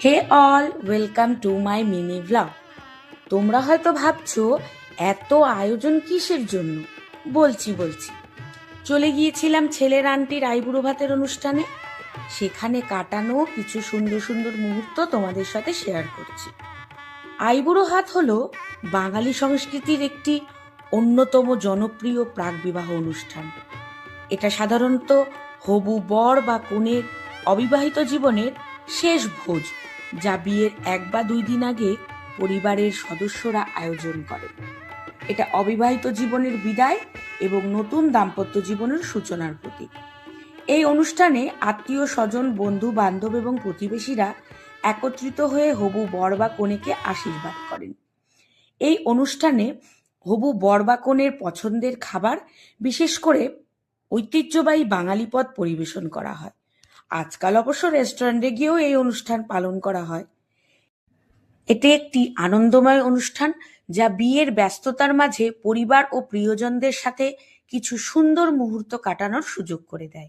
Hey all, welcome to my mini vlog. তোমরা হয়তো ভাবছো এত আয়োজন কিসের জন্য। বলছি চলে গিয়েছিলাম ছেলের আন্টির আইবুড়ো ভাতের অনুষ্ঠানে। সেখানে কাটানো কিছু সুন্দর সুন্দর মুহূর্ত তোমাদের সাথে শেয়ার করছি। আইবুড়ো হাত হলো বাঙালি সংস্কৃতির একটি অন্যতম জনপ্রিয় প্রাক-বিবাহ অনুষ্ঠান। এটা সাধারণত হবু বর বা কনের অবিবাহিত জীবনের শেষ ভোজ, যা বিয়ের 1 বা 2 দিন আগে পরিবারের সদস্যরা আয়োজন করে। এটা অবিবাহিত জীবনের বিদায় এবং নতুন দাম্পত্য জীবনের সূচনার প্রতীক। এই অনুষ্ঠানে আত্মীয় স্বজন, বন্ধু বান্ধব এবং প্রতিবেশীরা একত্রিত হয়ে হবু বর বা কনেকে আশীর্বাদ করেন। এই অনুষ্ঠানে হবু বর বা কনের পছন্দের খাবার, বিশেষ করে ঐতিহ্যবাহী বাঙালি পদ পরিবেশন করা হয়। আজকাল অবশ্য রেস্টুরেন্টে গিয়েও এই অনুষ্ঠান পালন করা হয়। এটি একটি আনন্দময় অনুষ্ঠান, যা বিয়ের ব্যস্ততার মাঝে পরিবার ও প্রিয়জনদের সাথে কিছু সুন্দর মুহূর্ত কাটানোর সুযোগ করে দেয়।